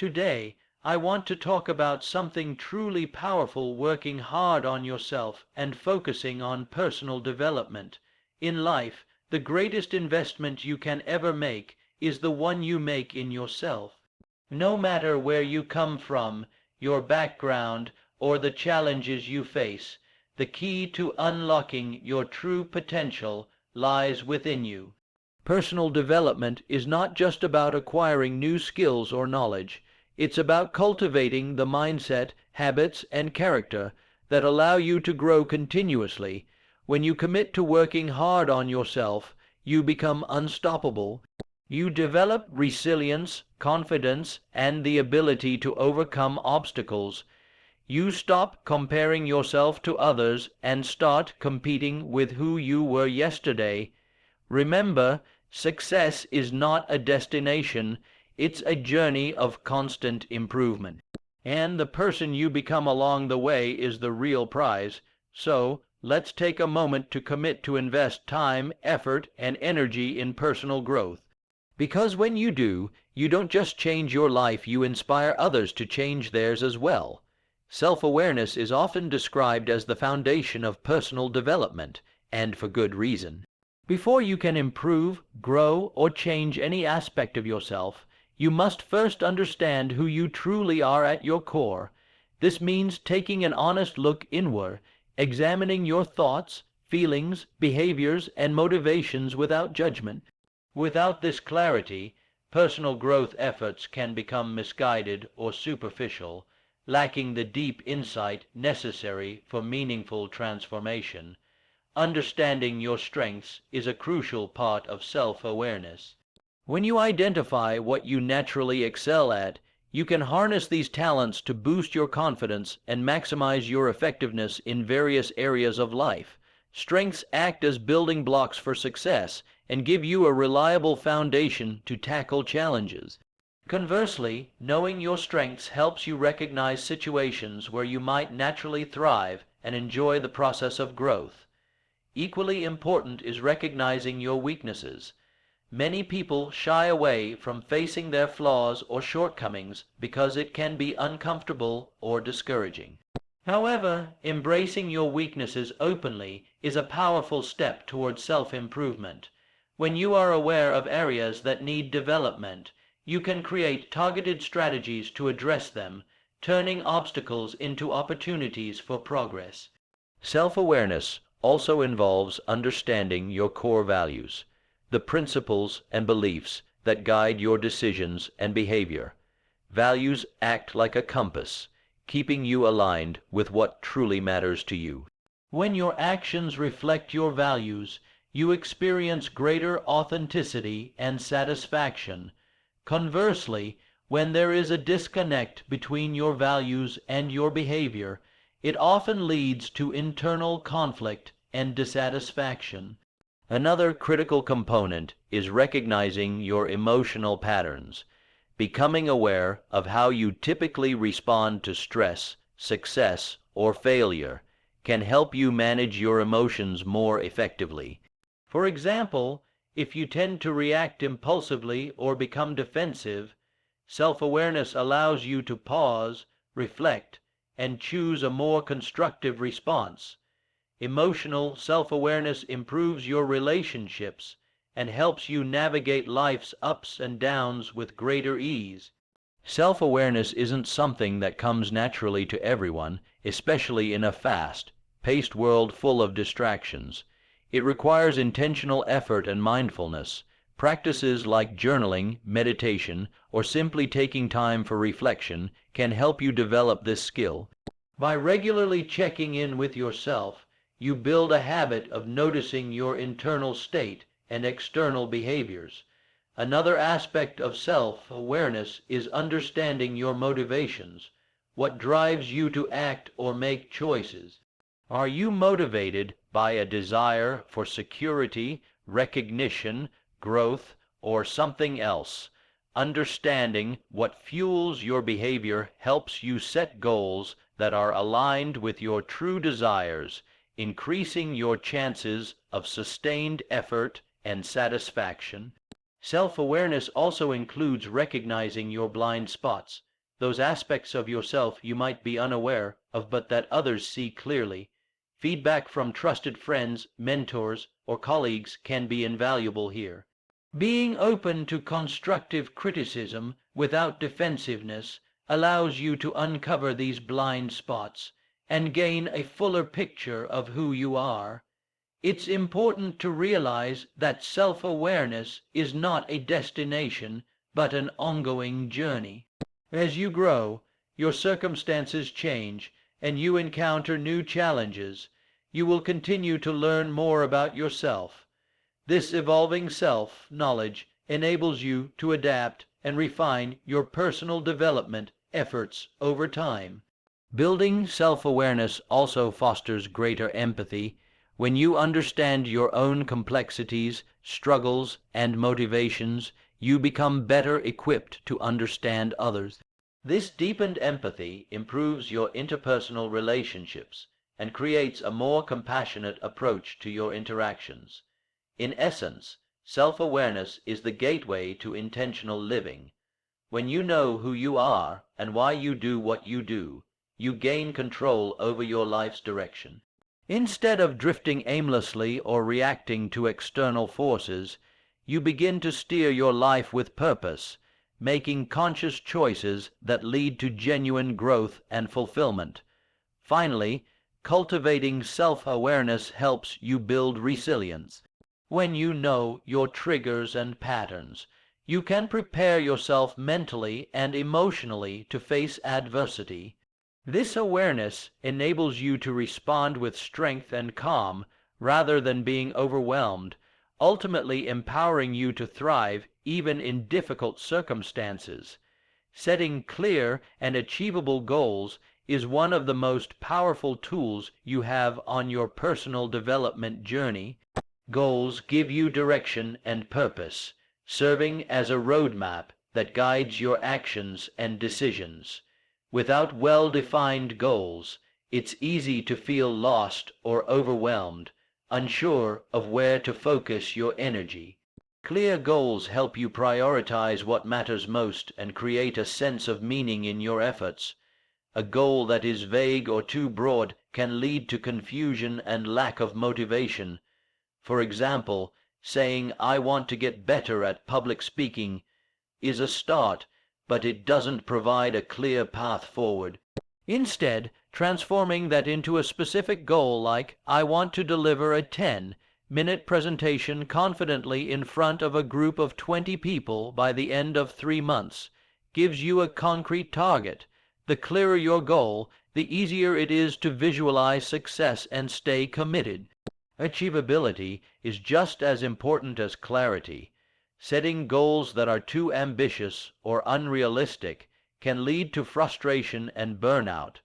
Today, I want to talk about something truly powerful: working hard on yourself and focusing on personal development. In life, the greatest investment you can ever make is the one you make in yourself. No matter where you come from, your background, or the challenges you face, the key to unlocking your true potential lies within you. Personal development is not just about acquiring new skills or knowledge. It's about cultivating the mindset, habits, and character that allow you to grow continuously. When you commit to working hard on yourself, you become unstoppable. You develop resilience, confidence, and the ability to overcome obstacles. You stop comparing yourself to others and start competing with who you were yesterday. Remember, success is not a destination, it's a journey of constant improvement. And the person you become along the way is the real prize. So, let's take a moment to commit to invest time, effort, and energy in personal growth. Because when you do, you don't just change your life, you inspire others to change theirs as well. Self-awareness is often described as the foundation of personal development, and for good reason. Before you can improve, grow, or change any aspect of yourself, you must first understand who you truly are at your core. This means taking an honest look inward, examining your thoughts, feelings, behaviors, and motivations without judgment. Without this clarity, personal growth efforts can become misguided or superficial, lacking the deep insight necessary for meaningful transformation. Understanding your strengths is a crucial part of self-awareness. When you identify what you naturally excel at, you can harness these talents to boost your confidence and maximize your effectiveness in various areas of life. Strengths act as building blocks for success and give you a reliable foundation to tackle challenges. Conversely, knowing your strengths helps you recognize situations where you might naturally thrive and enjoy the process of growth. Equally important is recognizing your weaknesses. Many people shy away from facing their flaws or shortcomings because it can be uncomfortable or discouraging. However, embracing your weaknesses openly is a powerful step towards self-improvement. When you are aware of areas that need development, you can create targeted strategies to address them, turning obstacles into opportunities for progress. Self-awareness also involves understanding your core values, the principles and beliefs that guide your decisions and behavior. Values act like a compass, keeping you aligned with what truly matters to you. When your actions reflect your values, you experience greater authenticity and satisfaction. Conversely, when there is a disconnect between your values and your behavior, it often leads to internal conflict and dissatisfaction. Another critical component is recognizing your emotional patterns. Becoming aware of how you typically respond to stress, success, or failure can help you manage your emotions more effectively. For example, if you tend to react impulsively or become defensive, self-awareness allows you to pause, reflect, and choose a more constructive response. Emotional self-awareness improves your relationships and helps you navigate life's ups and downs with greater ease. Self-awareness isn't something that comes naturally to everyone, especially in a fast-paced world full of distractions. It requires intentional effort and mindfulness. Practices like journaling, meditation, or simply taking time for reflection can help you develop this skill. By regularly checking in with yourself, you build a habit of noticing your internal state and external behaviors. Another aspect of self-awareness is understanding your motivations. What drives you to act or make choices? Are you motivated by a desire for security, recognition, growth, or something else? Understanding what fuels your behavior helps you set goals that are aligned with your true desires, increasing your chances of sustained effort and satisfaction. Self-awareness also includes recognizing your blind spots. those aspects of yourself you might be unaware of but that others see clearly. Feedback from trusted friends, mentors, or colleagues can be invaluable here. Being open to constructive criticism without defensiveness allows you to uncover these blind spots and gain a fuller picture of who you are. It's important to realize that self-awareness is not a destination, but an ongoing journey. As you grow, your circumstances change, and you encounter new challenges. You will continue to learn more about yourself. This evolving self-knowledge enables you to adapt and refine your personal development efforts over time. Building self-awareness also fosters greater empathy. When you understand your own complexities, struggles, and motivations, you become better equipped to understand others. This deepened empathy improves your interpersonal relationships and creates a more compassionate approach to your interactions. In essence, self-awareness is the gateway to intentional living. When you know who you are and why you do what you do, you gain control over your life's direction. Instead of drifting aimlessly or reacting to external forces, you begin to steer your life with purpose, making conscious choices that lead to genuine growth and fulfillment. Finally, cultivating self-awareness helps you build resilience. When you know your triggers and patterns, you can prepare yourself mentally and emotionally to face adversity. This awareness enables you to respond with strength and calm rather than being overwhelmed, ultimately empowering you to thrive even in difficult circumstances. Setting clear and achievable goals is one of the most powerful tools you have on your personal development journey. Goals give you direction and purpose, serving as a roadmap that guides your actions and decisions. Without well-defined goals, it's easy to feel lost or overwhelmed, unsure of where to focus your energy. Clear goals help you prioritize what matters most and create a sense of meaning in your efforts. A goal that is vague or too broad can lead to confusion and lack of motivation. For example, saying, "I want to get better at public speaking," is a start, but it doesn't provide a clear path forward. Instead, transforming that into a specific goal like, "I want to deliver a 10-minute presentation confidently in front of a group of 20 people by the end of 3 months," gives you a concrete target. The clearer your goal, the easier it is to visualize success and stay committed. Achievability is just as important as clarity. Setting goals that are too ambitious or unrealistic can lead to frustration and burnout.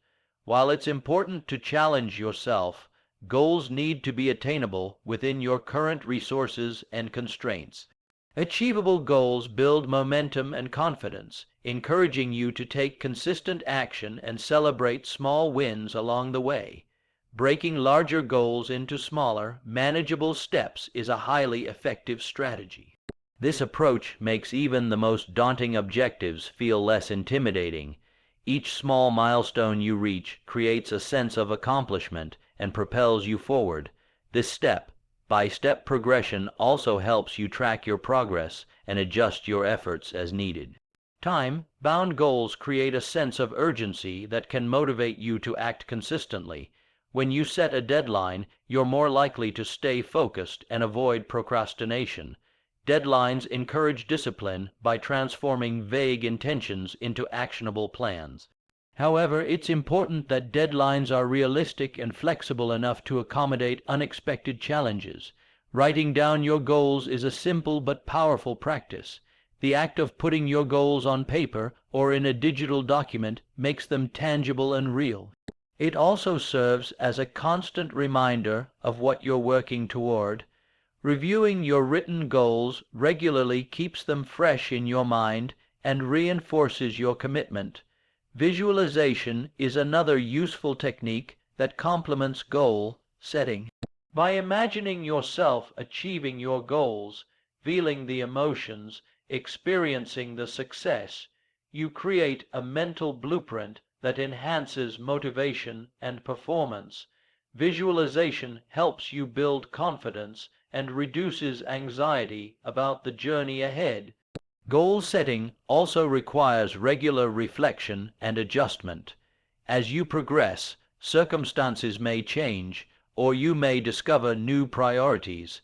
While it's important to challenge yourself, goals need to be attainable within your current resources and constraints. Achievable goals build momentum and confidence, encouraging you to take consistent action and celebrate small wins along the way. Breaking larger goals into smaller, manageable steps is a highly effective strategy. This approach makes even the most daunting objectives feel less intimidating. Each small milestone you reach creates a sense of accomplishment and propels you forward. This step-by-step progression also helps you track your progress and adjust your efforts as needed. Time-bound goals create a sense of urgency that can motivate you to act consistently. When you set a deadline, you're more likely to stay focused and avoid procrastination. Deadlines encourage discipline by transforming vague intentions into actionable plans. However, it's important that deadlines are realistic and flexible enough to accommodate unexpected challenges. Writing down your goals is a simple but powerful practice. The act of putting your goals on paper or in a digital document makes them tangible and real. It also serves as a constant reminder of what you're working toward. Reviewing your written goals regularly keeps them fresh in your mind and reinforces your commitment. Visualization is another useful technique that complements goal setting. By imagining yourself achieving your goals, feeling the emotions, experiencing the success, you create a mental blueprint that enhances motivation and performance. Visualization helps you build confidence and reduces anxiety about the journey ahead. Goal setting also requires regular reflection and adjustment. As you progress, circumstances may change, or you may discover new priorities.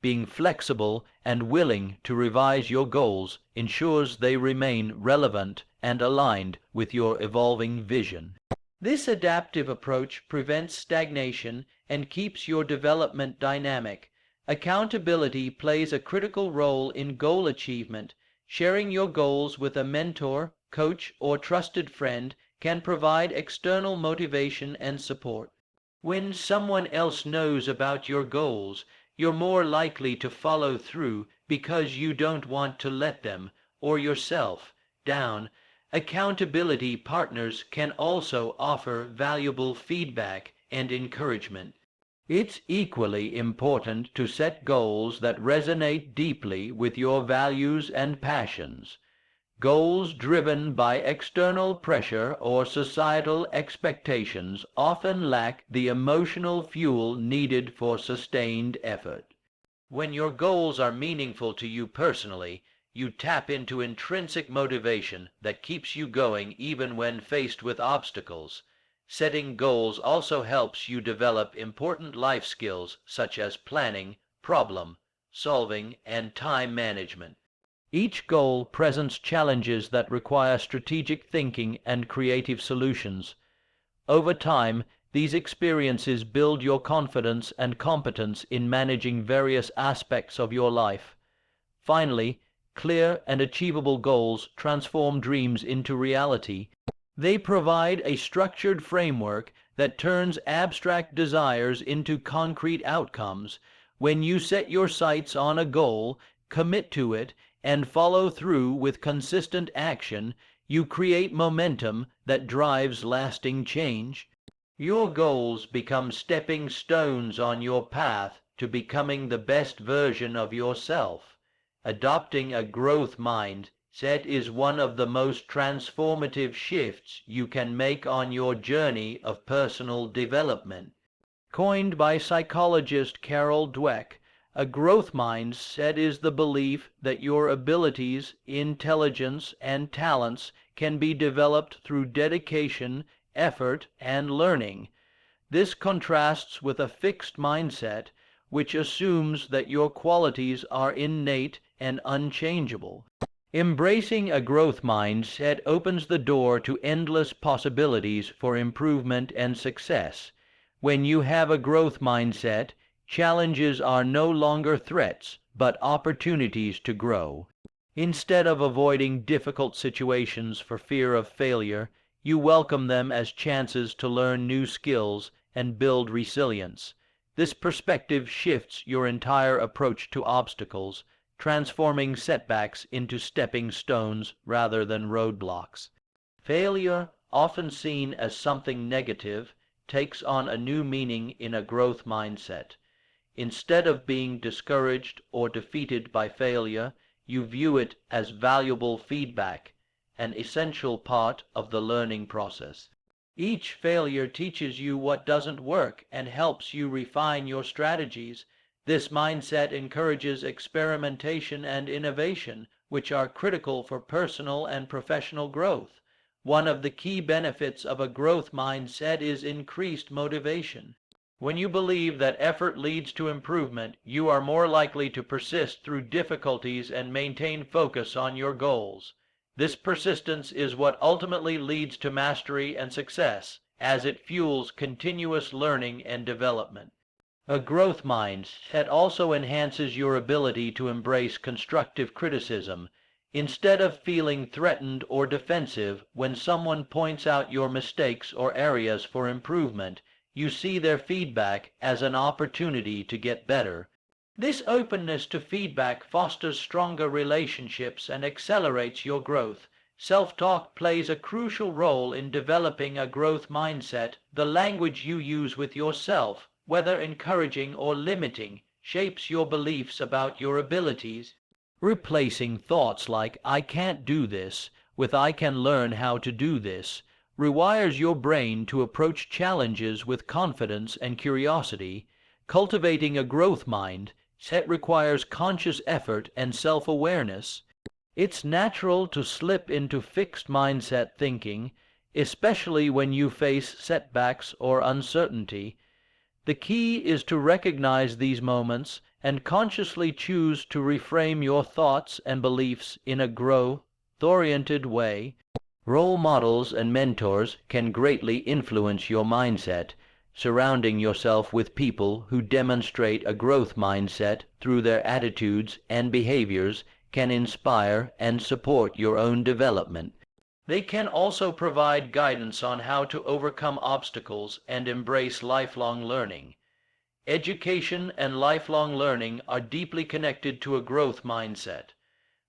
Being flexible and willing to revise your goals ensures they remain relevant and aligned with your evolving vision. This adaptive approach prevents stagnation and keeps your development dynamic. Accountability plays a critical role in goal achievement. Sharing your goals with a mentor, coach, or trusted friend can provide external motivation and support. When someone else knows about your goals, you're more likely to follow through because you don't want to let them, or yourself, down. Accountability partners can also offer valuable feedback and encouragement. It's equally important to set goals that resonate deeply with your values and passions. Goals driven by external pressure or societal expectations often lack the emotional fuel needed for sustained effort. When your goals are meaningful to you personally, you tap into intrinsic motivation that keeps you going even when faced with obstacles. Setting goals also helps you develop important life skills such as planning, problem solving, and time management. Each goal presents challenges that require strategic thinking and creative solutions. Over time, these experiences build your confidence and competence in managing various aspects of your life. Finally, clear and achievable goals transform dreams into reality. They provide a structured framework that turns abstract desires into concrete outcomes. When you set your sights on a goal, commit to it, and follow through with consistent action, you create momentum that drives lasting change. Your goals become stepping stones on your path to becoming the best version of yourself. Adopting a growth mindset is one of the most transformative shifts you can make on your journey of personal development. Coined by psychologist Carol Dweck, a growth mindset is the belief that your abilities, intelligence, and talents can be developed through dedication, effort, and learning. This contrasts with a fixed mindset, which assumes that your qualities are innate and unchangeable. Embracing a growth mindset opens the door to endless possibilities for improvement and success. When you have a growth mindset, challenges are no longer threats, but opportunities to grow. Instead of avoiding difficult situations for fear of failure, you welcome them as chances to learn new skills and build resilience. This perspective shifts your entire approach to obstacles, transforming setbacks into stepping stones rather than roadblocks. Failure, often seen as something negative, takes on a new meaning in a growth mindset. Instead of being discouraged or defeated by failure, you view it as valuable feedback, an essential part of the learning process. Each failure teaches you what doesn't work and helps you refine your strategies. This mindset encourages experimentation and innovation, which are critical for personal and professional growth. One of the key benefits of a growth mindset is increased motivation. When you believe that effort leads to improvement, you are more likely to persist through difficulties and maintain focus on your goals. This persistence is what ultimately leads to mastery and success, as it fuels continuous learning and development. A growth mindset also enhances your ability to embrace constructive criticism. Instead of feeling threatened or defensive when someone points out your mistakes or areas for improvement, you see their feedback as an opportunity to get better. This openness to feedback fosters stronger relationships and accelerates your growth. Self-talk plays a crucial role in developing a growth mindset. The language you use with yourself, whether encouraging or limiting, shapes your beliefs about your abilities. Replacing thoughts like "I can't do this" with "I can learn how to do this" rewires your brain to approach challenges with confidence and curiosity. Cultivating a growth mindset requires conscious effort and self-awareness. It's natural to slip into fixed mindset thinking, especially when you face setbacks or uncertainty. The key is to recognize these moments and consciously choose to reframe your thoughts and beliefs in a growth-oriented way. Role models and mentors can greatly influence your mindset. Surrounding yourself with people who demonstrate a growth mindset through their attitudes and behaviors can inspire and support your own development. They can also provide guidance on how to overcome obstacles and embrace lifelong learning. Education and lifelong learning are deeply connected to a growth mindset.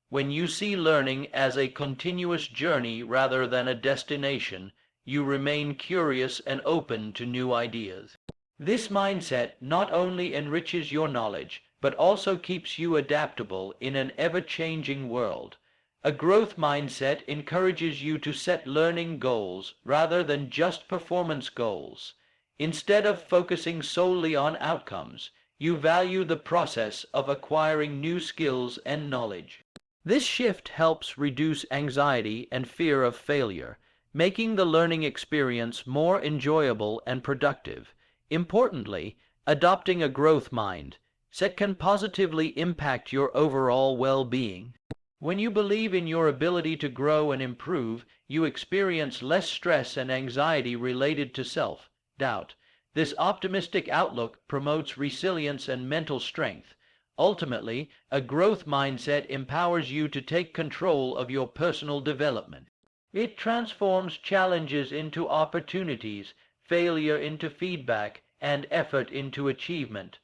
When you see learning as a continuous journey rather than a destination, you remain curious and open to new ideas. This mindset not only enriches your knowledge, but also keeps you adaptable in an ever-changing world. A growth mindset encourages you to set learning goals rather than just performance goals. Instead of focusing solely on outcomes, you value the process of acquiring new skills and knowledge. This shift helps reduce anxiety and fear of failure, making the learning experience more enjoyable and productive. Importantly, adopting a growth mindset can positively impact your overall well-being. When you believe in your ability to grow and improve, you experience less stress and anxiety related to self-doubt. This optimistic outlook promotes resilience and mental strength. Ultimately, a growth mindset empowers you to take control of your personal development. It transforms challenges into opportunities, failure into feedback, and effort into achievement.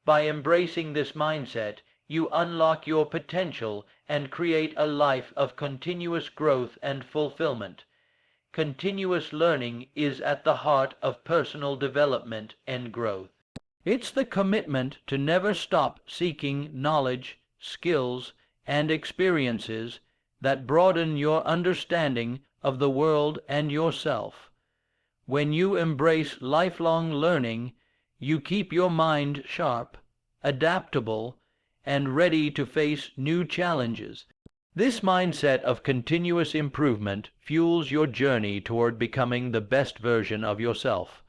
By embracing this mindset, you unlock your potential and create a life of continuous growth and fulfillment. Continuous learning is at the heart of personal development and growth. It's the commitment to never stop seeking knowledge, skills, and experiences that broaden your understanding of the world and yourself. When you embrace lifelong learning, you keep your mind sharp, adaptable, and ready to face new challenges. This mindset of continuous improvement fuels your journey toward becoming the best version of yourself.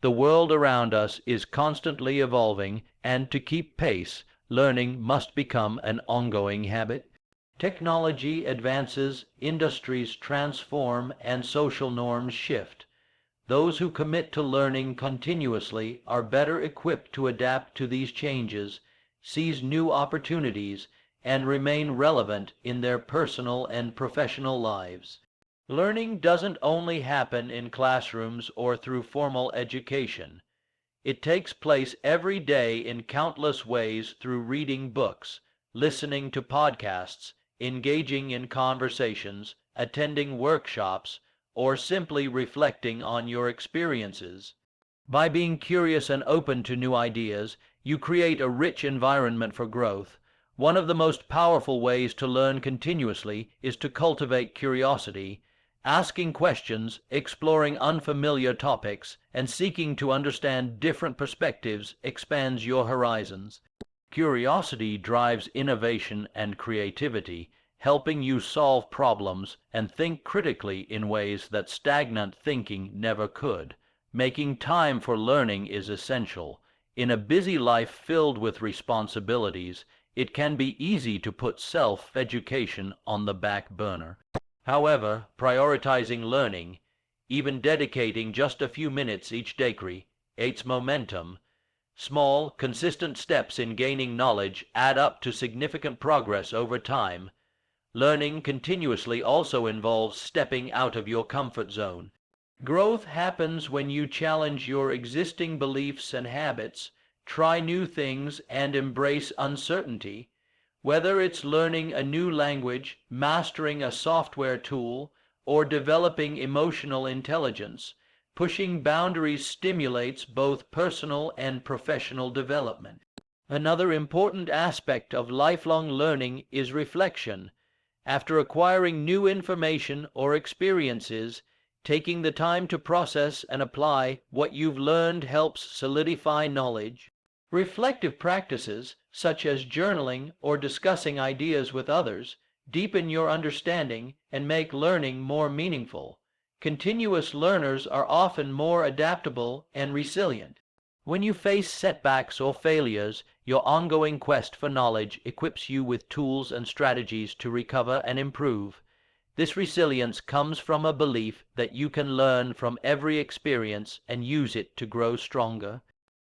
The world around us is constantly evolving, and to keep pace, learning must become an ongoing habit. Technology advances, industries transform, and social norms shift. Those who commit to learning continuously are better equipped to adapt to these changes, seize new opportunities, and remain relevant in their personal and professional lives. Learning doesn't only happen in classrooms or through formal education. It takes place every day in countless ways through reading books, listening to podcasts, engaging in conversations, attending workshops, or simply reflecting on your experiences. By being curious and open to new ideas, you create a rich environment for growth. One of the most powerful ways to learn continuously is to cultivate curiosity. Asking questions, exploring unfamiliar topics, and seeking to understand different perspectives expands your horizons. Curiosity drives innovation and creativity, helping you solve problems and think critically in ways that stagnant thinking never could. Making time for learning is essential. In a busy life filled with responsibilities, it can be easy to put self-education on the back burner. However, prioritizing learning, even dedicating just a few minutes each day, creates momentum. Small, consistent steps in gaining knowledge add up to significant progress over time. Learning continuously also involves stepping out of your comfort zone. Growth happens when you challenge your existing beliefs and habits, try new things, and embrace uncertainty. Whether it's learning a new language, mastering a software tool, or developing emotional intelligence, pushing boundaries stimulates both personal and professional development. Another important aspect of lifelong learning is reflection. After acquiring new information or experiences, taking the time to process and apply what you've learned helps solidify knowledge. Reflective practices, such as journaling or discussing ideas with others, deepen your understanding and make learning more meaningful. Continuous learners are often more adaptable and resilient. When you face setbacks or failures, your ongoing quest for knowledge equips you with tools and strategies to recover and improve. This resilience comes from a belief that you can learn from every experience and use it to grow stronger.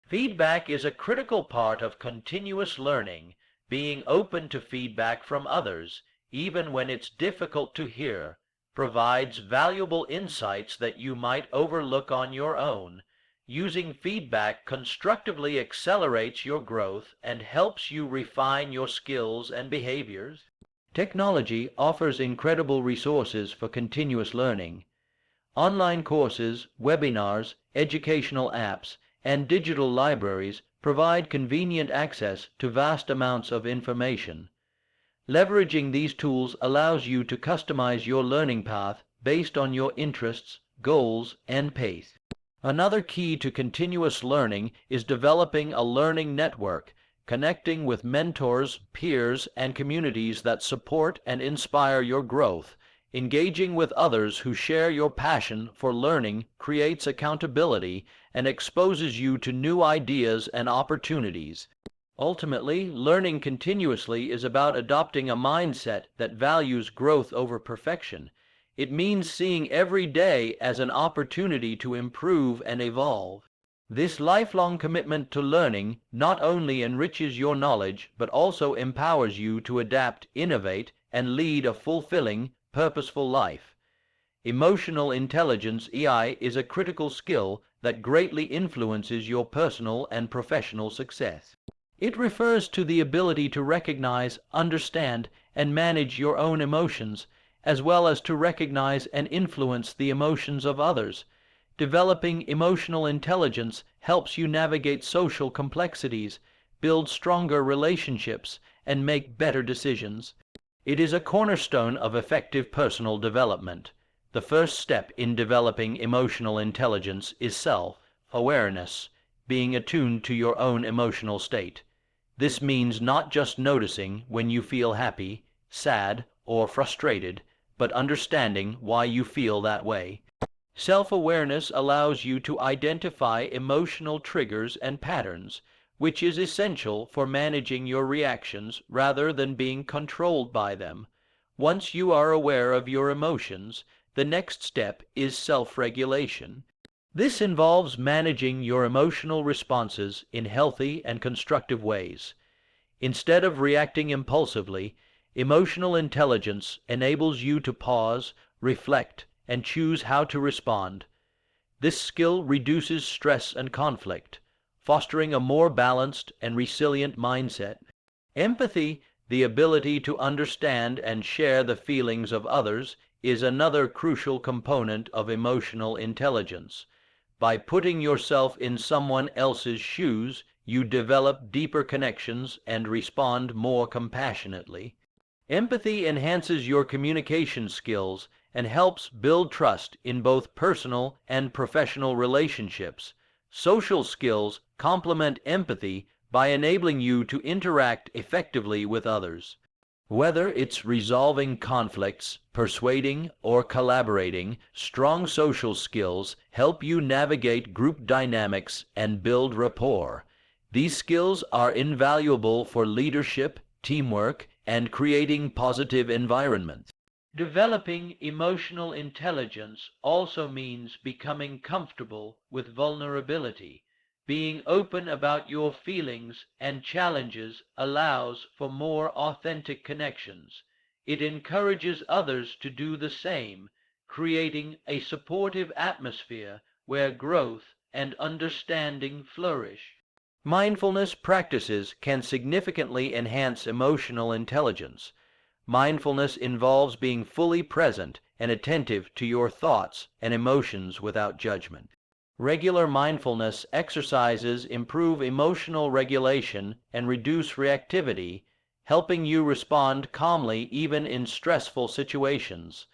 Feedback is a critical part of continuous learning. Being open to feedback from others, even when it's difficult to hear, provides valuable insights that you might overlook on your own. Using feedback constructively accelerates your growth and helps you refine your skills and behaviors. Technology offers incredible resources for continuous learning. Online courses, webinars, educational apps, and digital libraries provide convenient access to vast amounts of information. Leveraging these tools allows you to customize your learning path based on your interests, goals, and pace. Another key to continuous learning is developing a learning network, connecting with mentors, peers, and communities that support and inspire your growth. Engaging with others who share your passion for learning creates accountability and exposes you to new ideas and opportunities. Ultimately, learning continuously is about adopting a mindset that values growth over perfection. It means seeing every day as an opportunity to improve and evolve. This lifelong commitment to learning not only enriches your knowledge, but also empowers you to adapt, innovate, and lead a fulfilling, purposeful life. Emotional intelligence, EI, is a critical skill that greatly influences your personal and professional success. It refers to the ability to recognize, understand, and manage your own emotions, as well as to recognize and influence the emotions of others. Developing emotional intelligence helps you navigate social complexities, build stronger relationships, and make better decisions. It is a cornerstone of effective personal development. The first step in developing emotional intelligence is self-awareness, being attuned to your own emotional state. This means not just noticing when you feel happy, sad, or frustrated, but understanding why you feel that way. Self-awareness allows you to identify emotional triggers and patterns, which is essential for managing your reactions rather than being controlled by them. Once you are aware of your emotions, the next step is self-regulation. This involves managing your emotional responses in healthy and constructive ways. Instead of reacting impulsively, emotional intelligence enables you to pause, reflect, and choose how to respond. This skill reduces stress and conflict, fostering a more balanced and resilient mindset. Empathy, the ability to understand and share the feelings of others, is another crucial component of emotional intelligence. By putting yourself in someone else's shoes, you develop deeper connections and respond more compassionately. Empathy enhances your communication skills and helps build trust in both personal and professional relationships. Social skills complement empathy by enabling you to interact effectively with others. Whether it's resolving conflicts, persuading, or collaborating, strong social skills help you navigate group dynamics and build rapport. These skills are invaluable for leadership, teamwork, and creating positive environments. Developing emotional intelligence also means becoming comfortable with vulnerability. Being open about your feelings and challenges allows for more authentic connections. It encourages others to do the same, creating a supportive atmosphere where growth and understanding flourish. Mindfulness practices can significantly enhance emotional intelligence. Mindfulness involves being fully present and attentive to your thoughts and emotions without judgment. Regular mindfulness exercises improve emotional regulation and reduce reactivity, helping you respond calmly even in stressful situations.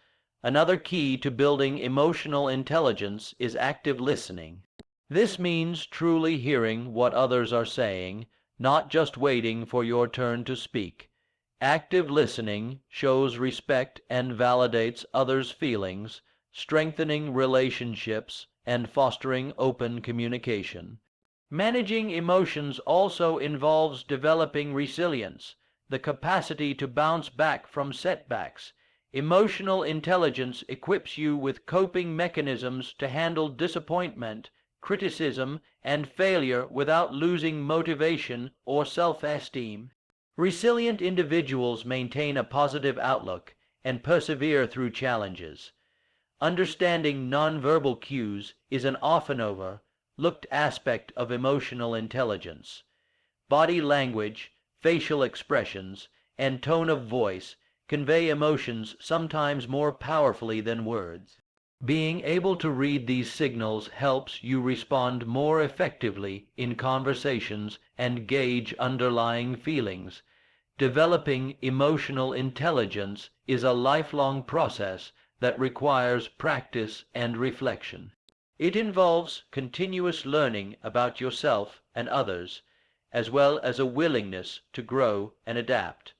Another key to building emotional intelligence is active listening. This means truly hearing what others are saying, not just waiting for your turn to speak. Active listening shows respect and validates others' feelings, strengthening relationships and fostering open communication. Managing emotions also involves developing resilience, the capacity to bounce back from setbacks. Emotional intelligence equips you with coping mechanisms to handle disappointment, criticism, and failure without losing motivation or self-esteem. Resilient individuals maintain a positive outlook and persevere through challenges. Understanding nonverbal cues is an often overlooked aspect of emotional intelligence. Body language, facial expressions, and tone of voice convey emotions sometimes more powerfully than words. Being able to read these signals helps you respond more effectively in conversations and gauge underlying feelings. Developing emotional intelligence is a lifelong process that requires practice and reflection. It involves continuous learning about yourself and others, as well as a willingness to grow and adapt.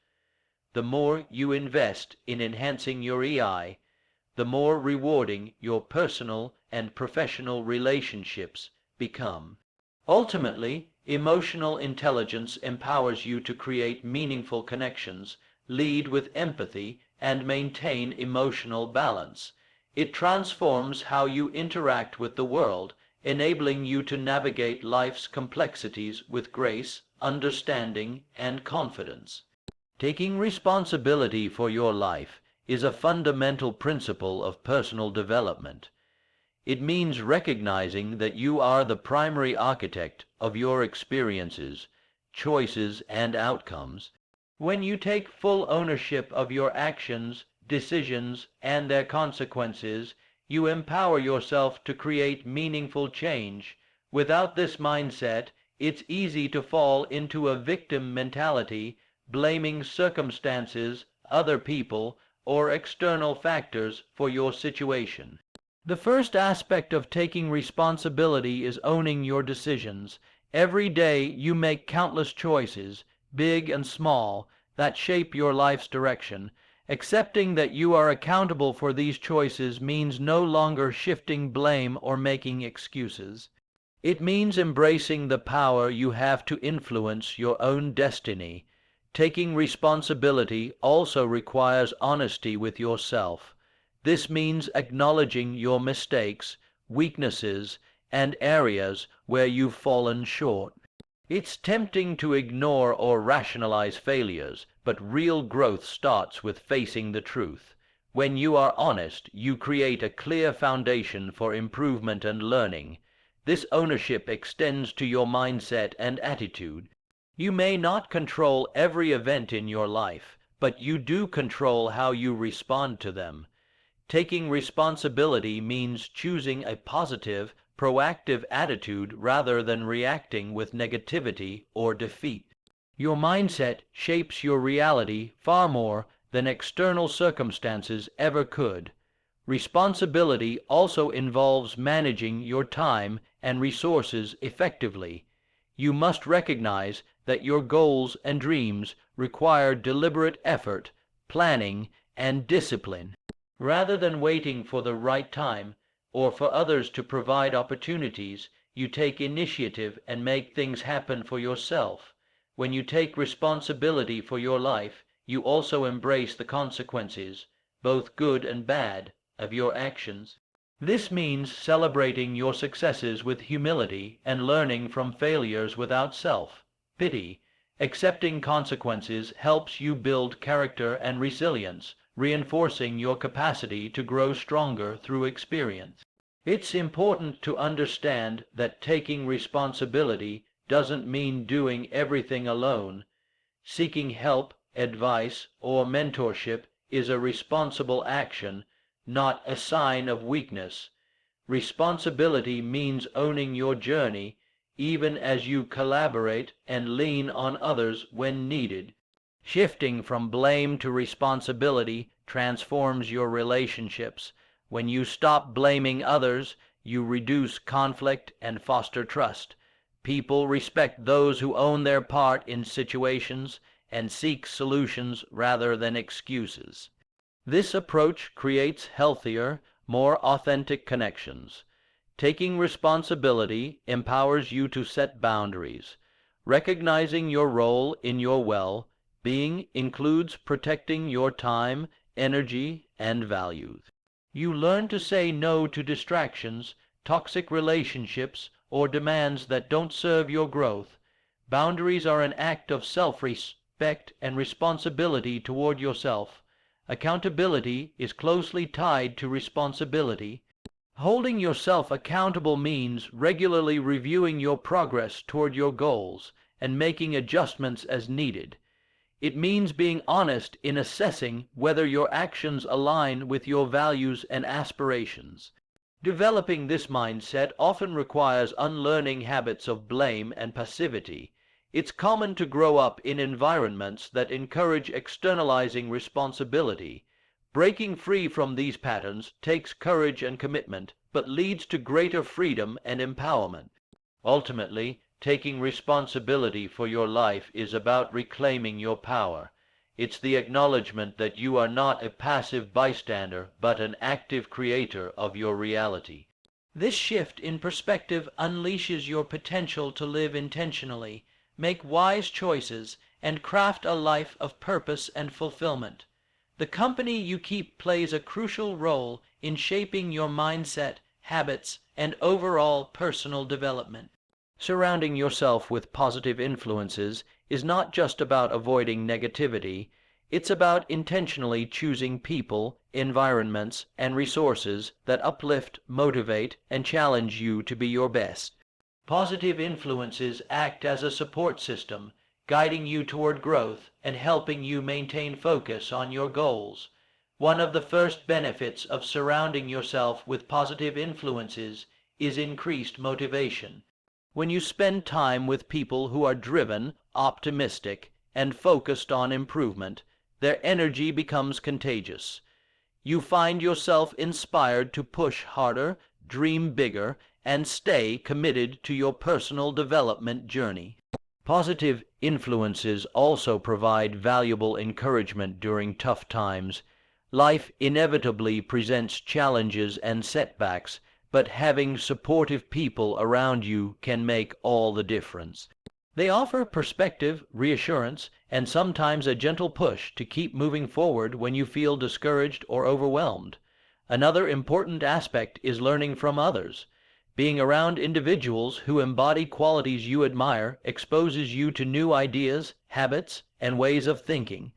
The more you invest in enhancing your EI, the more rewarding your personal and professional relationships become. Ultimately, emotional intelligence empowers you to create meaningful connections, lead with empathy, and maintain emotional balance. It transforms how you interact with the world, enabling you to navigate life's complexities with grace, understanding, and confidence. Taking responsibility for your life is a fundamental principle of personal development. It means recognizing that you are the primary architect of your experiences, choices, and outcomes. When you take full ownership of your actions, decisions, and their consequences, you empower yourself to create meaningful change. Without this mindset, it's easy to fall into a victim mentality, blaming circumstances, other people, or external factors for your situation. The first aspect of taking responsibility is owning your decisions. Every day you make countless choices, big and small, that shape your life's direction. Accepting that you are accountable for these choices means no longer shifting blame or making excuses. It means embracing the power you have to influence your own destiny. Taking responsibility also requires honesty with yourself. This means acknowledging your mistakes, weaknesses, and areas where you've fallen short. It's tempting to ignore or rationalize failures, but real growth starts with facing the truth. When you are honest, you create a clear foundation for improvement and learning. This ownership extends to your mindset and attitude. You may not control every event in your life, but you do control how you respond to them. Taking responsibility means choosing a positive, proactive attitude rather than reacting with negativity or defeat. Your mindset shapes your reality far more than external circumstances ever could. Responsibility also involves managing your time and resources effectively. You must recognize that your goals and dreams require deliberate effort, planning, and discipline. Rather than waiting for the right time or for others to provide opportunities, you take initiative and make things happen for yourself. When you take responsibility for your life, you also embrace the consequences, both good and bad, of your actions. This means celebrating your successes with humility and learning from failures without self-pity. Accepting consequences helps you build character and resilience, reinforcing your capacity to grow stronger through experience. It's important to understand that taking responsibility doesn't mean doing everything alone. Seeking help, advice, or mentorship is a responsible action, not a sign of weakness. Responsibility means owning your journey, even as you collaborate and lean on others when needed. Shifting from blame to responsibility transforms your relationships. When you stop blaming others, you reduce conflict and foster trust. People respect those who own their part in situations and seek solutions rather than excuses. This approach creates healthier, more authentic connections. Taking responsibility empowers you to set boundaries. Recognizing your role in your well-being includes protecting your time, energy, and values. You learn to say no to distractions, toxic relationships, or demands that don't serve your growth. Boundaries are an act of self-respect and responsibility toward yourself. Accountability is closely tied to responsibility. Holding yourself accountable means regularly reviewing your progress toward your goals and making adjustments as needed. It means being honest in assessing whether your actions align with your values and aspirations. Developing this mindset often requires unlearning habits of blame and passivity. It's common to grow up in environments that encourage externalizing responsibility. Breaking free from these patterns takes courage and commitment, but leads to greater freedom and empowerment. Ultimately, taking responsibility for your life is about reclaiming your power. It's the acknowledgement that you are not a passive bystander, but an active creator of your reality. This shift in perspective unleashes your potential to live intentionally, make wise choices, and craft a life of purpose and fulfillment. The company you keep plays a crucial role in shaping your mindset, habits, and overall personal development. Surrounding yourself with positive influences is not just about avoiding negativity, it's about intentionally choosing people, environments, and resources that uplift, motivate, and challenge you to be your best. Positive influences act as a support system, guiding you toward growth and helping you maintain focus on your goals. One of the first benefits of surrounding yourself with positive influences is increased motivation. When you spend time with people who are driven, optimistic, and focused on improvement, their energy becomes contagious. You find yourself inspired to push harder, dream bigger, and stay committed to your personal development journey. Positive influences also provide valuable encouragement during tough times. Life inevitably presents challenges and setbacks, but having supportive people around you can make all the difference. They offer perspective, reassurance, and sometimes a gentle push to keep moving forward when you feel discouraged or overwhelmed. Another important aspect is learning from others. Being around individuals who embody qualities you admire exposes you to new ideas, habits, and ways of thinking.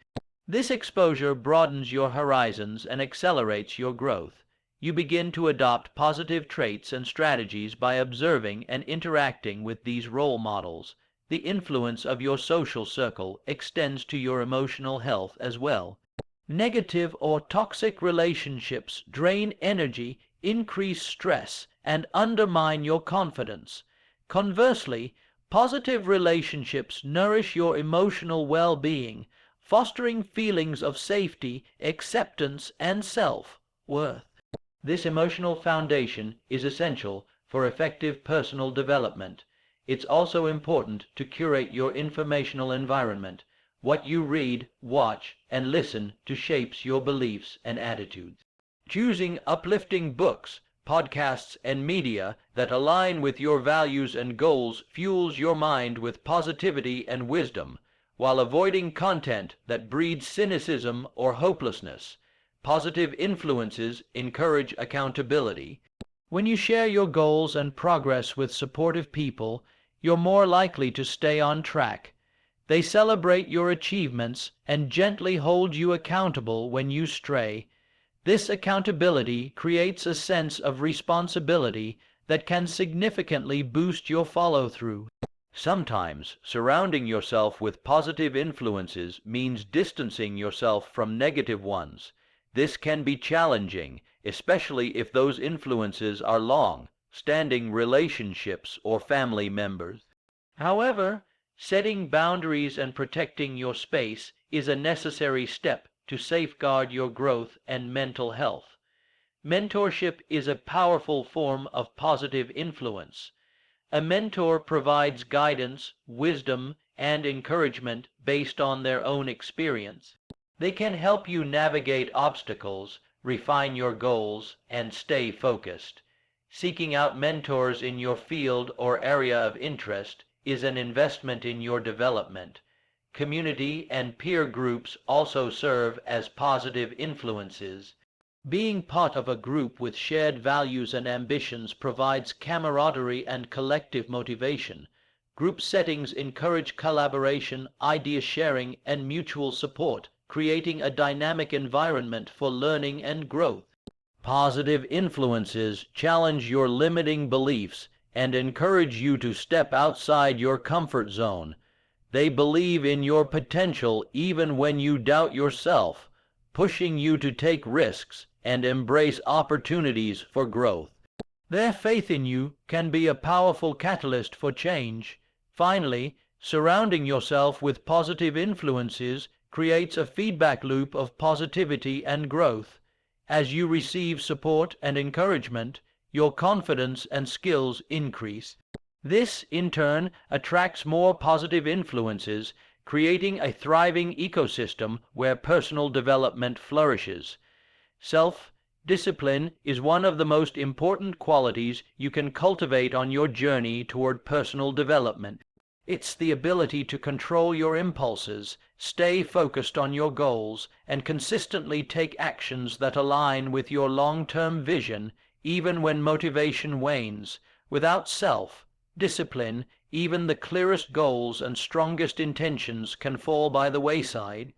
This exposure broadens your horizons and accelerates your growth. You begin to adopt positive traits and strategies by observing and interacting with these role models. The influence of your social circle extends to your emotional health as well. Negative or toxic relationships drain energy, increase stress, and undermine your confidence. Conversely, positive relationships nourish your emotional well-being, fostering feelings of safety, acceptance, and self-worth. This emotional foundation is essential for effective personal development. It's also important to curate your informational environment. What you read, watch, and listen to shapes your beliefs and attitudes. Choosing uplifting books, podcasts, and media that align with your values and goals fuels your mind with positivity and wisdom, while avoiding content that breeds cynicism or hopelessness. Positive influences encourage accountability. When you share your goals and progress with supportive people, you're more likely to stay on track. They celebrate your achievements and gently hold you accountable when you stray. This accountability creates a sense of responsibility that can significantly boost your follow-through. Sometimes surrounding yourself with positive influences means distancing yourself from negative ones. This can be challenging, especially if those influences are long-standing relationships or family members. However, setting boundaries and protecting your space is a necessary step to safeguard your growth and mental health. Mentorship is a powerful form of positive influence. A mentor provides guidance, wisdom, and encouragement based on their own experience. They can help you navigate obstacles, refine your goals, and stay focused. Seeking out mentors in your field or area of interest is an investment in your development. Community and peer groups also serve as positive influences. Being part of a group with shared values and ambitions provides camaraderie and collective motivation. Group settings encourage collaboration, idea sharing, and mutual support, creating a dynamic environment for learning and growth. Positive influences challenge your limiting beliefs and encourage you to step outside your comfort zone. They believe in your potential even when you doubt yourself, pushing you to take risks and embrace opportunities for growth. Their faith in you can be a powerful catalyst for change. Finally, surrounding yourself with positive influences creates a feedback loop of positivity and growth. As you receive support and encouragement, your confidence and skills increase. This, in turn, attracts more positive influences, creating a thriving ecosystem where personal development flourishes. Self-discipline is one of the most important qualities you can cultivate on your journey toward personal development. It's the ability to control your impulses, stay focused on your goals, and consistently take actions that align with your long-term vision, even when motivation wanes. Without self-discipline, even the clearest goals and strongest intentions can fall by the wayside.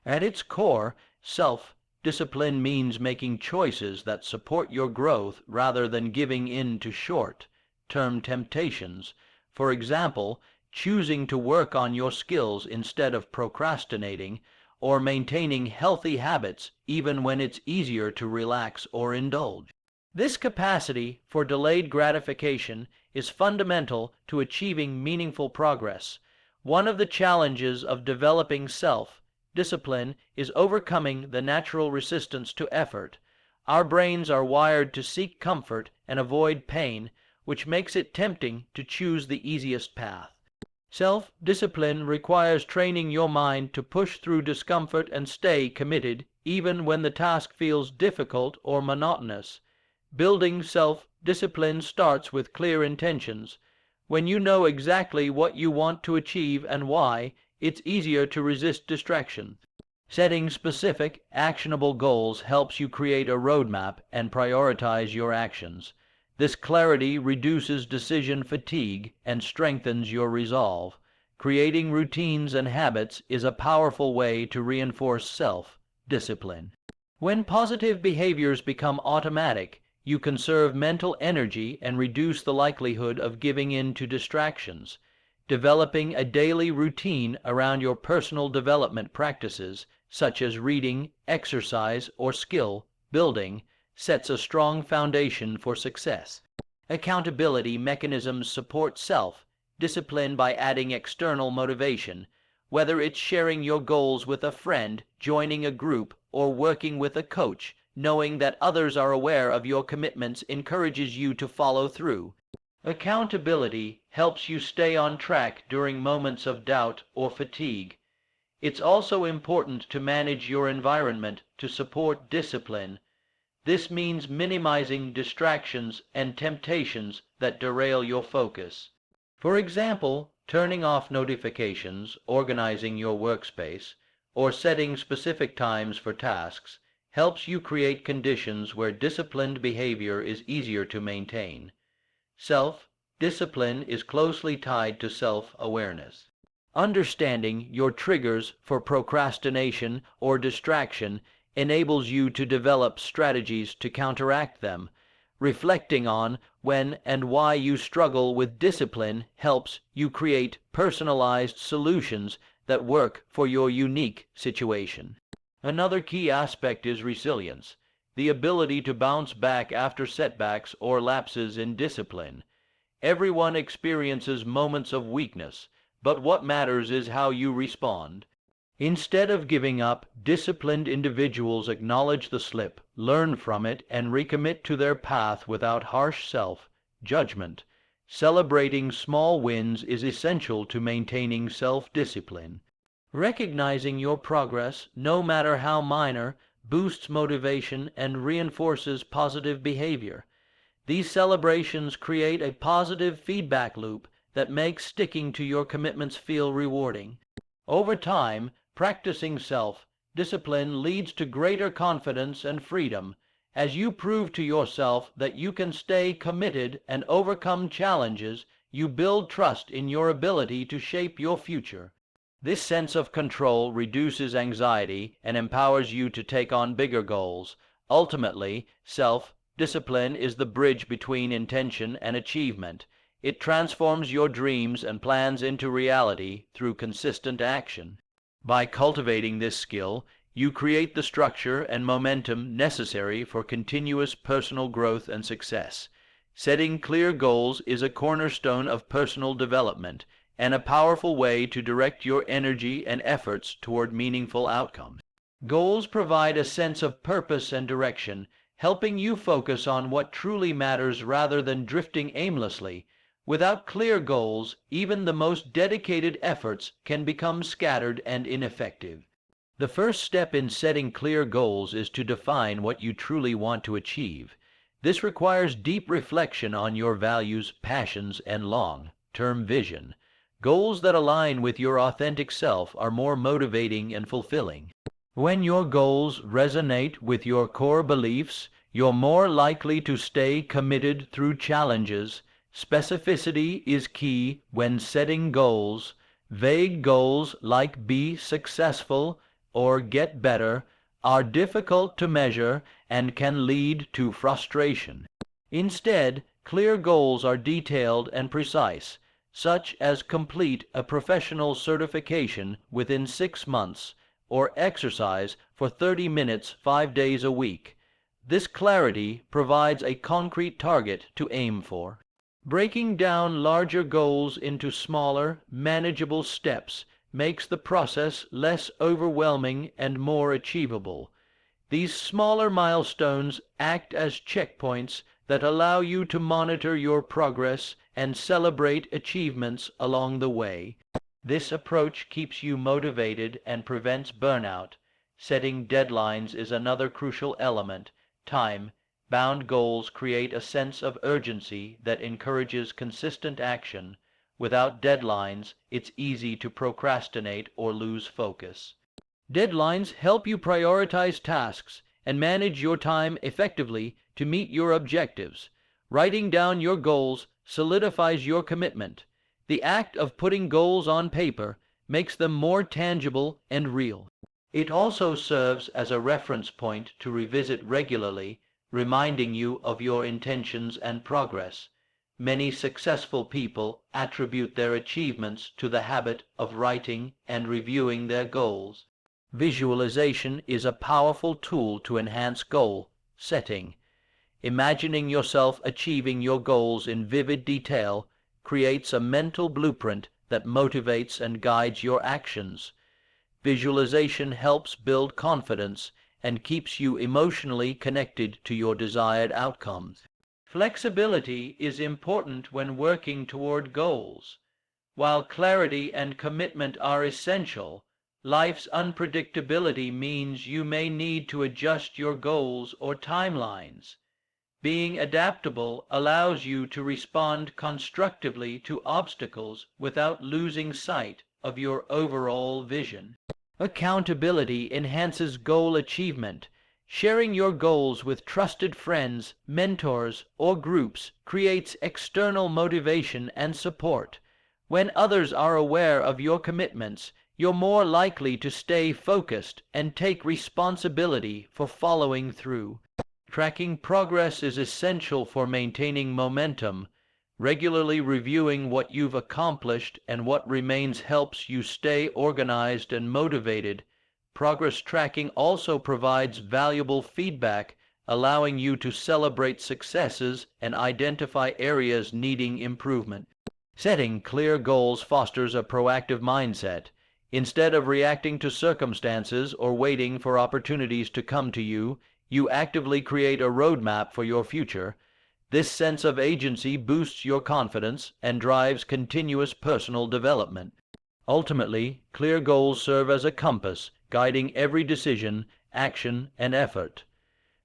At its core, self-discipline means making choices that support your growth rather than giving in to short-term temptations. For example, choosing to work on your skills instead of procrastinating, or maintaining healthy habits even when it's easier to relax or indulge. This capacity for delayed gratification is fundamental to achieving meaningful progress. One of the challenges of developing self-discipline is overcoming the natural resistance to effort. Our brains are wired to seek comfort and avoid pain, which makes it tempting to choose the easiest path. Self-discipline requires training your mind to push through discomfort and stay committed even when the task feels difficult or monotonous. Building self-discipline starts with clear intentions. When you know exactly what you want to achieve and why, it's easier to resist distraction. Setting specific, actionable goals helps you create a roadmap and prioritize your actions. This clarity reduces decision fatigue and strengthens your resolve. Creating routines and habits is a powerful way to reinforce self-discipline. When positive behaviors become automatic, you conserve mental energy and reduce the likelihood of giving in to distractions. Developing a daily routine around your personal development practices, such as reading, exercise, or skill building, sets a strong foundation for success. Accountability mechanisms support self-discipline by adding external motivation, whether it's sharing your goals with a friend, joining a group, or working with a coach. Knowing that others are aware of your commitments encourages you to follow through. Accountability helps you stay on track during moments of doubt or fatigue. It's also important to manage your environment to support discipline. This means minimizing distractions and temptations that derail your focus. For example, turning off notifications, organizing your workspace, or setting specific times for tasks helps you create conditions where disciplined behavior is easier to maintain. Self-discipline is closely tied to self-awareness. Understanding your triggers for procrastination or distraction enables you to develop strategies to counteract them. Reflecting on when and why you struggle with discipline helps you create personalized solutions that work for your unique situation. Another key aspect is resilience, the ability to bounce back after setbacks or lapses in discipline. Everyone experiences moments of weakness, but what matters is how you respond. Instead of giving up, disciplined individuals acknowledge the slip, learn from it, and recommit to their path without harsh self-judgment. Celebrating small wins is essential to maintaining self-discipline. Recognizing your progress, no matter how minor, boosts motivation and reinforces positive behavior. These celebrations create a positive feedback loop that makes sticking to your commitments feel rewarding. Over time, practicing self-discipline leads to greater confidence and freedom. As you prove to yourself that you can stay committed and overcome challenges, you build trust in your ability to shape your future. This sense of control reduces anxiety and empowers you to take on bigger goals. Ultimately, self-discipline is the bridge between intention and achievement. It transforms your dreams and plans into reality through consistent action. By cultivating this skill, you create the structure and momentum necessary for continuous personal growth and success. Setting clear goals is a cornerstone of personal development and a powerful way to direct your energy and efforts toward meaningful outcomes. Goals provide a sense of purpose and direction, helping you focus on what truly matters rather than drifting aimlessly. Without clear goals, even the most dedicated efforts can become scattered and ineffective. The first step in setting clear goals is to define what you truly want to achieve. This requires deep reflection on your values, passions, and long-term vision. Goals that align with your authentic self are more motivating and fulfilling. When your goals resonate with your core beliefs, you're more likely to stay committed through challenges. Specificity is key when setting goals. Vague goals like be successful or get better are difficult to measure and can lead to frustration. Instead, clear goals are detailed and precise, such as complete a professional certification within 6 months or exercise for 30 minutes 5 days a week. This clarity provides a concrete target to aim for. Breaking down larger goals into smaller, manageable steps makes the process less overwhelming and more achievable. These smaller milestones act as checkpoints that allow you to monitor your progress and celebrate achievements along the way. This approach keeps you motivated and prevents burnout. Setting deadlines is another crucial element. Time-bound goals create a sense of urgency that encourages consistent action. Without deadlines, it's easy to procrastinate or lose focus. Deadlines help you prioritize tasks and manage your time effectively to meet your objectives. Writing down your goals solidifies your commitment. The act of putting goals on paper makes them more tangible and real. It also serves as a reference point to revisit regularly, reminding you of your intentions and progress. Many successful people attribute their achievements to the habit of writing and reviewing their goals. Visualization is a powerful tool to enhance goal setting. Imagining yourself achieving your goals in vivid detail creates a mental blueprint that motivates and guides your actions. Visualization helps build confidence and keeps you emotionally connected to your desired outcomes. Flexibility is important when working toward goals. While clarity and commitment are essential, life's unpredictability means you may need to adjust your goals or timelines. Being adaptable allows you to respond constructively to obstacles without losing sight of your overall vision. Accountability enhances goal achievement. Sharing your goals with trusted friends, mentors, or groups creates external motivation and support. When others are aware of your commitments, you're more likely to stay focused and take responsibility for following through. Tracking progress is essential for maintaining momentum. Regularly reviewing what you've accomplished and what remains helps you stay organized and motivated. Progress tracking also provides valuable feedback, allowing you to celebrate successes and identify areas needing improvement. Setting clear goals fosters a proactive mindset. Instead of reacting to circumstances or waiting for opportunities to come to you, you actively create a roadmap for your future. This sense of agency boosts your confidence and drives continuous personal development. Ultimately, clear goals serve as a compass, guiding every decision, action, and effort.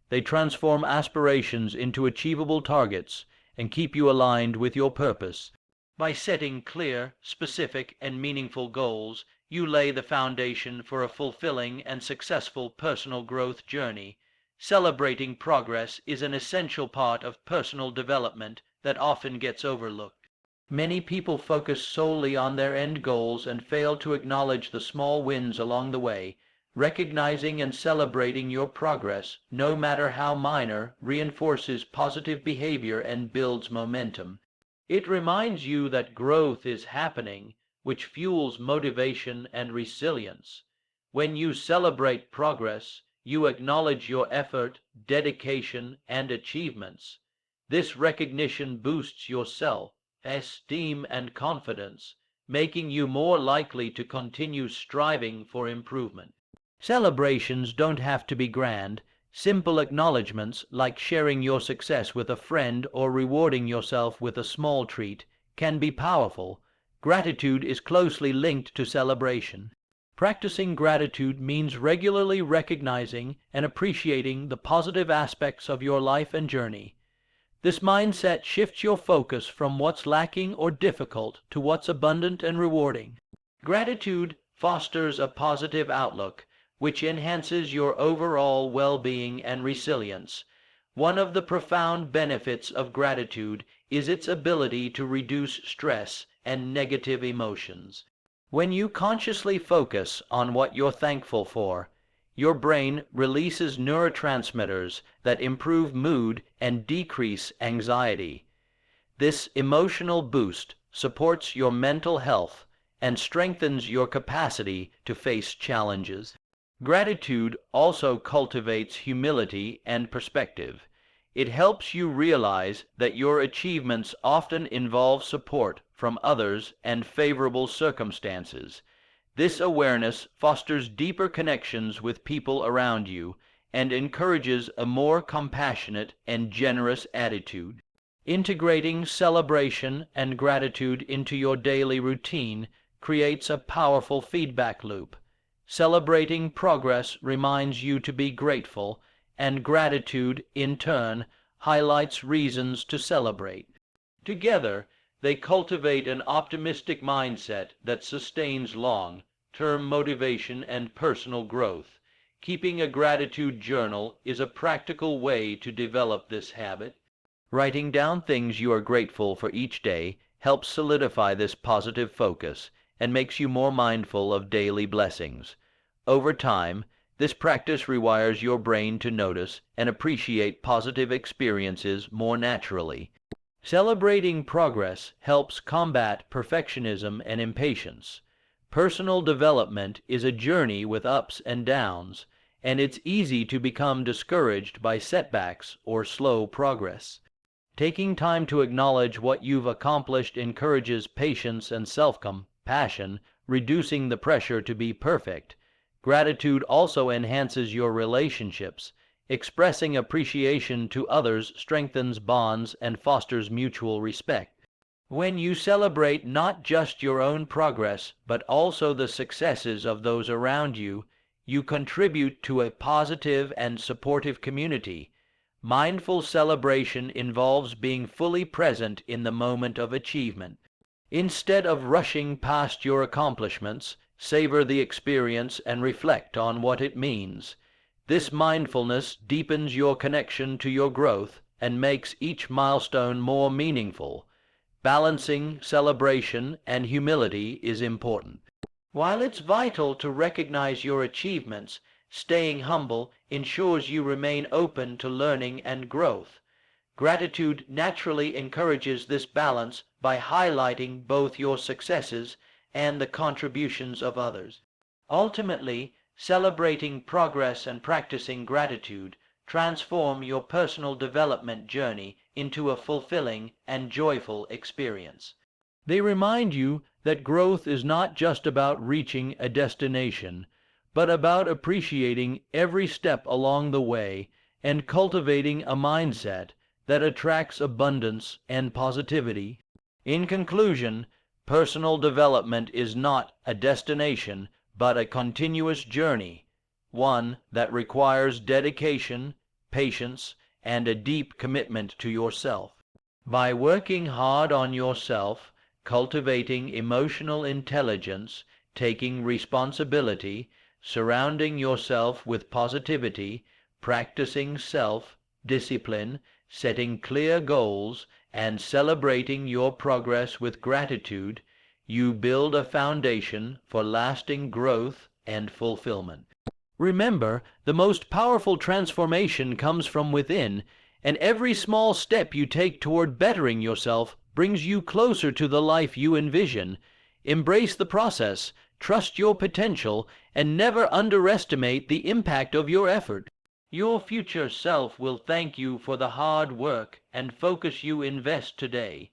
They transform aspirations into achievable targets and keep you aligned with your purpose. By setting clear, specific, and meaningful goals, you lay the foundation for a fulfilling and successful personal growth journey. Celebrating progress is an essential part of personal development that often gets overlooked. Many people focus solely on their end goals and fail to acknowledge the small wins along the way. Recognizing and celebrating your progress, no matter how minor, reinforces positive behavior and builds momentum. It reminds you that growth is happening, which fuels motivation and resilience. When you celebrate progress, you acknowledge your effort, dedication, and achievements. This recognition boosts your self-esteem and confidence, making you more likely to continue striving for improvement. Celebrations don't have to be grand. Simple acknowledgments, like sharing your success with a friend or rewarding yourself with a small treat, can be powerful. Gratitude is closely linked to celebration. Practicing gratitude means regularly recognizing and appreciating the positive aspects of your life and journey. This mindset shifts your focus from what's lacking or difficult to what's abundant and rewarding. Gratitude fosters a positive outlook, which enhances your overall well-being and resilience. One of the profound benefits of gratitude is its ability to reduce stress and negative emotions. When you consciously focus on what you're thankful for, your brain releases neurotransmitters that improve mood and decrease anxiety. This emotional boost supports your mental health and strengthens your capacity to face challenges. Gratitude also cultivates humility and perspective. It helps you realize that your achievements often involve support from others and favorable circumstances. This awareness fosters deeper connections with people around you and encourages a more compassionate and generous attitude. Integrating celebration and gratitude into your daily routine creates a powerful feedback loop. Celebrating progress reminds you to be grateful, and gratitude, in turn, highlights reasons to celebrate. Together, they cultivate an optimistic mindset that sustains long-term motivation and personal growth. Keeping a gratitude journal is a practical way to develop this habit. Writing down things you are grateful for each day helps solidify this positive focus and makes you more mindful of daily blessings. Over time, this practice rewires your brain to notice and appreciate positive experiences more naturally. Celebrating progress helps combat perfectionism and impatience. Personal development is a journey with ups and downs, and it's easy to become discouraged by setbacks or slow progress. Taking time to acknowledge what you've accomplished encourages patience and self-compassion, reducing the pressure to be perfect. Gratitude also enhances your relationships. Expressing appreciation to others strengthens bonds and fosters mutual respect. When you celebrate not just your own progress, but also the successes of those around you, you contribute to a positive and supportive community. Mindful celebration involves being fully present in the moment of achievement. Instead of rushing past your accomplishments, savor the experience and reflect on what it means. This mindfulness deepens your connection to your growth and makes each milestone more meaningful. Balancing celebration and humility is important. While it's vital to recognize your achievements, staying humble ensures you remain open to learning and growth. Gratitude naturally encourages this balance by highlighting both your successes and the contributions of others. Ultimately, celebrating progress and practicing gratitude transform your personal development journey into a fulfilling and joyful experience. They remind you that growth is not just about reaching a destination, but about appreciating every step along the way and cultivating a mindset that attracts abundance and positivity. In conclusion, personal development is not a destination, but a continuous journey, one that requires dedication, patience, and a deep commitment to yourself. By working hard on yourself, cultivating emotional intelligence, taking responsibility, surrounding yourself with positivity, practicing self-discipline, setting clear goals, and celebrating your progress with gratitude, you build a foundation for lasting growth and fulfillment. Remember, the most powerful transformation comes from within, and every small step you take toward bettering yourself brings you closer to the life you envision. Embrace the process, trust your potential, and never underestimate the impact of your effort. Your future self will thank you for the hard work and focus you invest today.